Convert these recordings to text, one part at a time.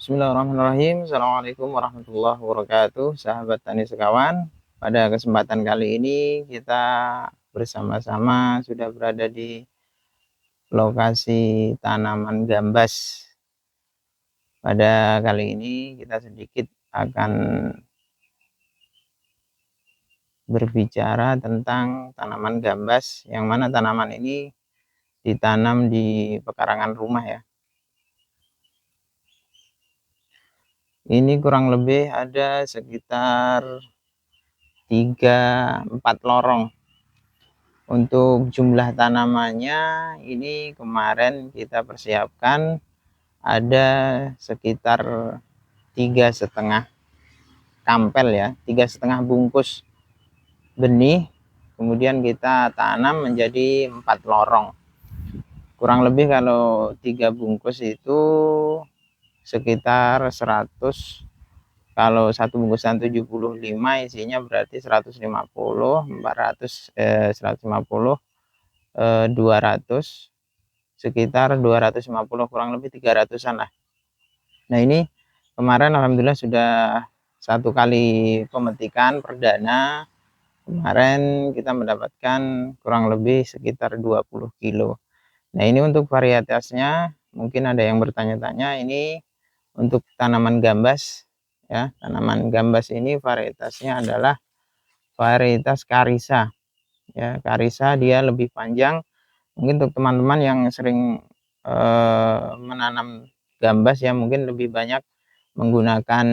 Bismillahirrahmanirrahim. Assalamualaikum warahmatullahi wabarakatuh, sahabat tani sekawan. Pada kesempatan kali ini kita bersama-sama sudah berada di lokasi tanaman gambas. Pada kali ini kita sedikit akan berbicara tentang tanaman gambas, yang mana tanaman ini ditanam di pekarangan rumah ya. Ini kurang lebih ada sekitar 3-4 lorong. Untuk jumlah tanamannya ini kemarin kita persiapkan ada sekitar 3,5 kampel ya, 3,5 bungkus benih, kemudian kita tanam menjadi 4 lorong. Kurang lebih kalau 3 bungkus itu sekitar 100, kalau satu bungkusan 75 isinya berarti 150, 400, 150, 200, sekitar 250, kurang lebih 300-an lah. Nah ini kemarin alhamdulillah sudah 1 kali pemetikan perdana. Kemarin kita mendapatkan kurang lebih sekitar 20 kilo. Nah ini untuk varietasnya, mungkin ada yang bertanya-tanya, ini untuk tanaman gambas ya. Tanaman gambas ini varietasnya adalah varietas Karisa ya. Karisa dia lebih panjang. Mungkin untuk teman-teman yang sering menanam gambas ya, mungkin lebih banyak menggunakan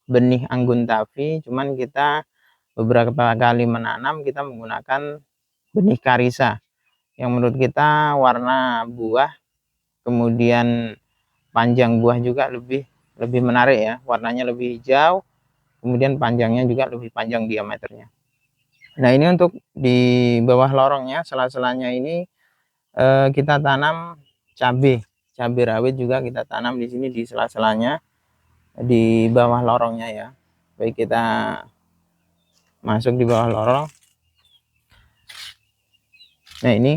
benih anggun tavi, cuman kita beberapa kali menanam kita menggunakan benih Karisa yang menurut kita warna buah kemudian panjang buah juga lebih menarik ya. Warnanya lebih hijau, kemudian panjangnya juga lebih panjang diameternya. Nah ini untuk di bawah lorongnya, sela-selanya ini kita tanam cabai rawit juga kita tanam di sini di sela-selanya di bawah lorongnya ya. Baik, kita masuk di bawah lorong. Nah ini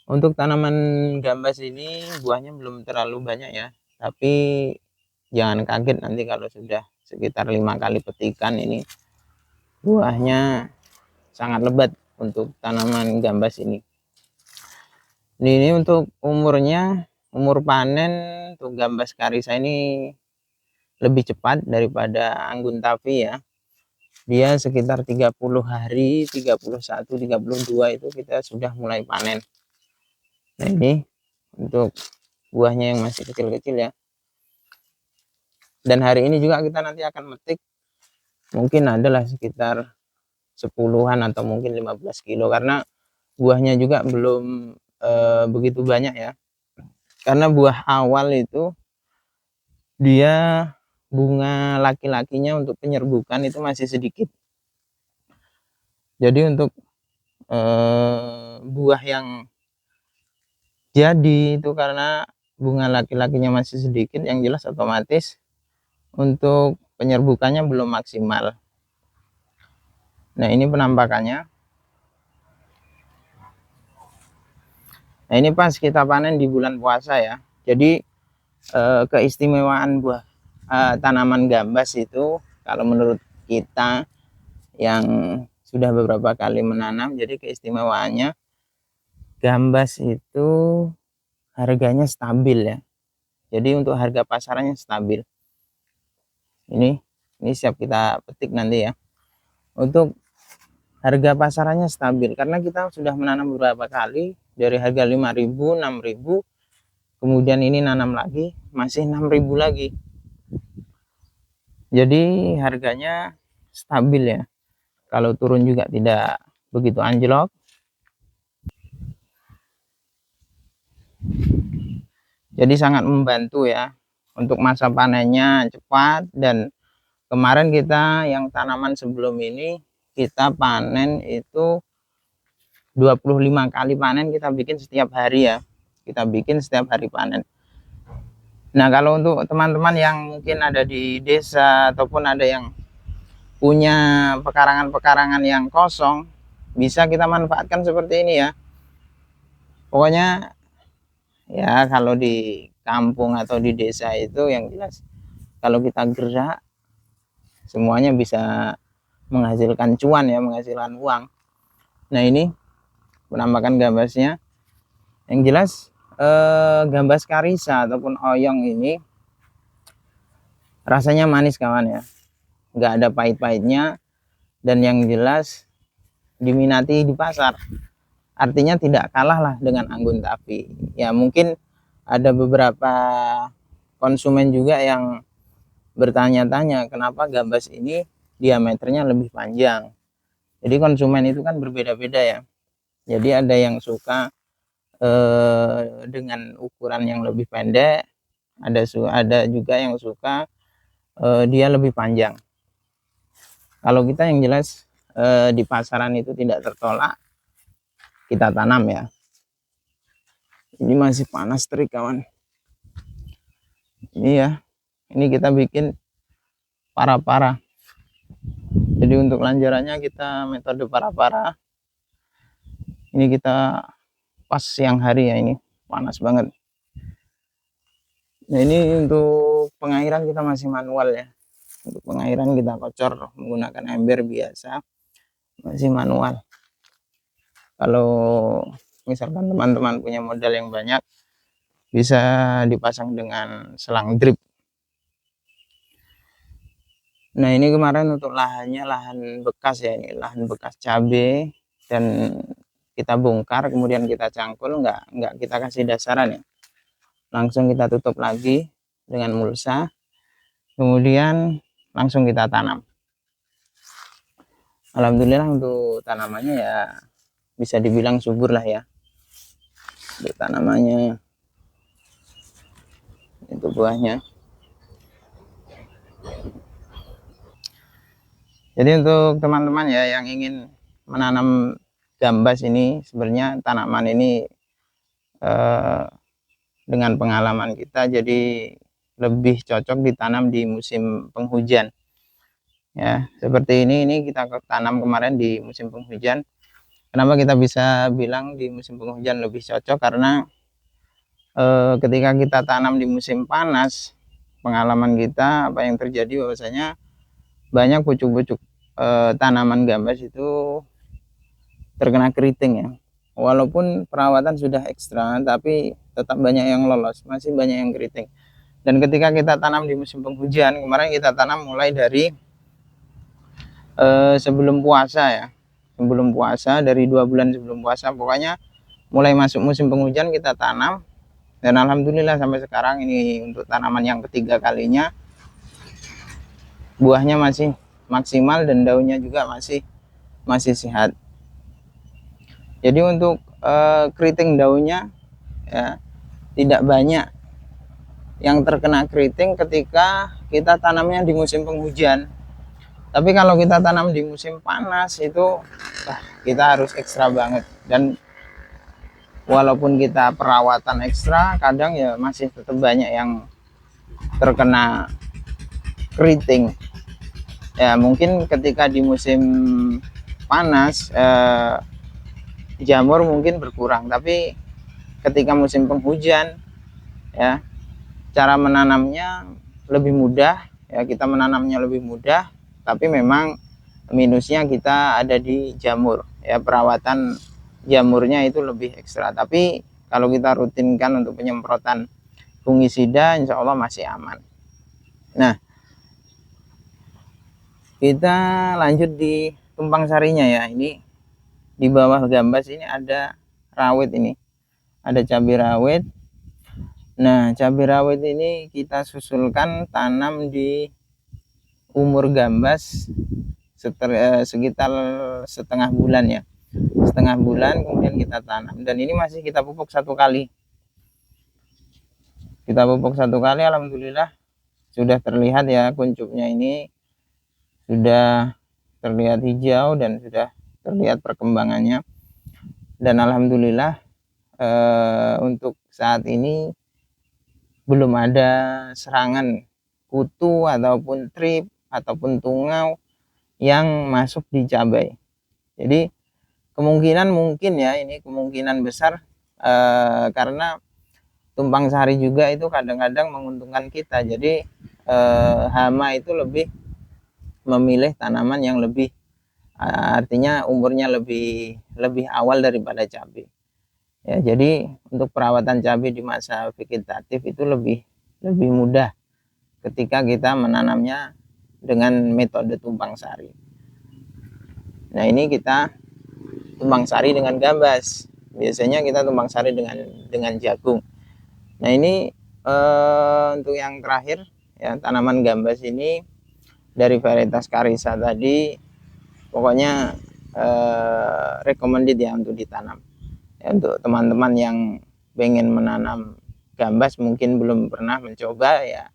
untuk tanaman gambas ini buahnya belum terlalu banyak ya, tapi jangan kaget nanti kalau sudah sekitar 5 kali petikan ini buahnya sangat lebat untuk tanaman gambas ini. Ini untuk umurnya, umur panen untuk gambas Karisa ini lebih cepat daripada anggun tavi ya. Dia sekitar 30 hari, 31, 32 itu kita sudah mulai panen. Nah ini untuk buahnya yang masih kecil-kecil ya. Dan hari ini juga kita nanti akan metik, mungkin adalah sekitar 10-an atau mungkin 15 kilo, karena buahnya juga belum begitu banyak ya. Karena buah awal itu dia bunga laki-lakinya untuk penyerbukan itu masih sedikit. Jadi untuk buah yang jadi itu karena bunga laki-lakinya masih sedikit, yang jelas otomatis untuk penyerbukannya belum maksimal. Nah ini penampakannya. Nah ini pas kita panen di bulan puasa ya. Jadi keistimewaan buah tanaman gambas itu kalau menurut kita yang sudah beberapa kali menanam, jadi keistimewaannya gambas itu harganya stabil ya. Jadi untuk harga pasarannya stabil. Ini siap kita petik nanti ya. Untuk harga pasarannya stabil karena kita sudah menanam beberapa kali dari harga 5.000, 6.000, kemudian ini nanam lagi masih 6.000 lagi. Jadi harganya stabil ya. Kalau turun juga tidak begitu anjlok. Jadi sangat membantu ya untuk masa panennya cepat. Dan kemarin kita yang tanaman sebelum ini kita panen itu 25 kali panen, kita bikin setiap hari ya. Kita bikin setiap hari panen. Nah kalau untuk teman-teman yang mungkin ada di desa ataupun ada yang punya pekarangan-pekarangan yang kosong, bisa kita manfaatkan seperti ini ya. Pokoknya ya kalau di kampung atau di desa itu yang jelas kalau kita gerak semuanya bisa menghasilkan cuan ya, menghasilkan uang. Nah ini penampakan gambasnya. Yang jelas gambas karisa ataupun oyong ini rasanya manis kawan ya, nggak ada pahit-pahitnya, dan yang jelas diminati di pasar. Artinya tidak kalah lah dengan anggun tafi. Ya mungkin ada beberapa konsumen juga yang bertanya-tanya kenapa gambas ini diameternya lebih panjang. Jadi konsumen itu kan berbeda-beda ya. Jadi ada yang suka dengan ukuran yang lebih pendek, ada juga yang suka dia lebih panjang. Kalau kita yang jelas di pasaran itu tidak tertolak, kita tanam ya. Ini masih panas terik kawan. Ini ya, ini kita bikin para-para. Jadi untuk lanjarannya kita metode para-para. Ini kita pas siang hari ya, ini panas banget. Nah ini untuk pengairan kita masih manual ya. Untuk pengairan kita kocor menggunakan ember biasa, masih manual. Kalau misalkan teman-teman punya modal yang banyak, bisa dipasang dengan selang drip. Nah ini kemarin untuk lahannya lahan bekas ya, ini lahan bekas cabai, dan kita bongkar kemudian kita cangkul, nggak kita kasih dasaran ya, langsung kita tutup lagi dengan mulsa, kemudian langsung kita tanam. Alhamdulillah untuk tanamannya ya bisa dibilang subur lah ya. Untuk tanamannya itu buahnya. Jadi untuk teman-teman ya yang ingin menanam gambas ini, sebenarnya tanaman ini dengan pengalaman kita jadi lebih cocok ditanam di musim penghujan ya. Seperti ini kita tanam kemarin di musim penghujan. Kenapa kita bisa bilang di musim penghujan lebih cocok? Karena ketika kita tanam di musim panas, pengalaman kita apa yang terjadi bahwasanya banyak pucuk-pucuk tanaman gambas itu terkena keriting ya. Walaupun perawatan sudah ekstra, tapi tetap banyak yang lolos, masih banyak yang keriting. Dan ketika kita tanam di musim penghujan, kemarin kita tanam mulai dari sebelum puasa ya, sebelum puasa, dari 2 bulan sebelum puasa, pokoknya mulai masuk musim penghujan kita tanam. Dan alhamdulillah sampai sekarang ini untuk tanaman yang ketiga kalinya, buahnya masih maksimal dan daunnya juga masih sehat. Jadi untuk keriting daunnya ya tidak banyak yang terkena keriting ketika kita tanamnya di musim penghujan. Tapi kalau kita tanam di musim panas itu kita harus ekstra banget, dan walaupun kita perawatan ekstra, kadang ya masih tetap banyak yang terkena keriting. Ya mungkin ketika di musim panas jamur mungkin berkurang, tapi ketika musim penghujan ya cara menanamnya lebih mudah ya, kita menanamnya lebih mudah, tapi memang minusnya kita ada di jamur ya, perawatan jamurnya itu lebih ekstra. Tapi kalau kita rutinkan untuk penyemprotan fungisida, insya Allah masih aman. Nah kita lanjut di tumpang sarinya ya. Ini di bawah gambas ini ada rawit, ini ada cabai rawit. Nah cabai rawit ini kita susulkan tanam di umur gambas sekitar setengah bulan ya, setengah bulan kemudian kita tanam. Dan ini masih kita pupuk 1 kali, kita pupuk 1 kali. Alhamdulillah sudah terlihat ya, kuncupnya ini sudah terlihat hijau dan sudah terlihat perkembangannya. Dan alhamdulillah untuk saat ini belum ada serangan kutu ataupun trip ataupun tungau yang masuk di cabai. Jadi kemungkinan mungkin ya, ini kemungkinan besar karena tumpang sari juga itu kadang-kadang menguntungkan kita. Jadi hama itu lebih memilih tanaman yang lebih artinya umurnya lebih awal daripada cabai. Ya, jadi untuk perawatan cabai di masa vegetatif itu lebih mudah ketika kita menanamnya dengan metode tumpang sari. Nah, ini kita tumpang sari dengan gambas. Biasanya kita tumpang sari dengan jagung. Nah, ini untuk yang terakhir ya, tanaman gambas ini dari varietas Karisa tadi pokoknya recommended ya untuk ditanam. Ya, untuk teman-teman yang pengen menanam gambas mungkin belum pernah mencoba ya,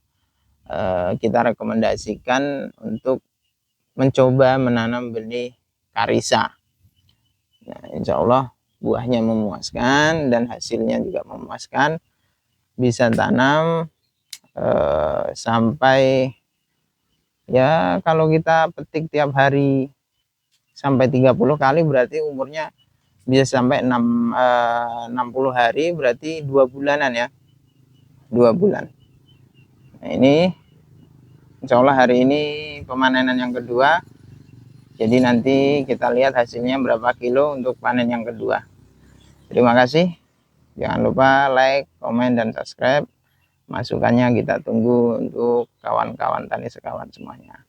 kita rekomendasikan untuk mencoba menanam benih Karisa. Nah, insya Allah buahnya memuaskan dan hasilnya juga memuaskan. Bisa tanam sampai ya kalau kita petik tiap hari sampai 30 kali berarti umurnya bisa sampai 60 hari, berarti 2 bulanan ya, 2 bulan. Nah, ini insya Allah hari ini pemanenan yang kedua, jadi nanti kita lihat hasilnya berapa kilo untuk panen yang kedua. Terima kasih, jangan lupa like, komen, dan subscribe. Masukannya kita tunggu untuk kawan-kawan tani sekawan semuanya.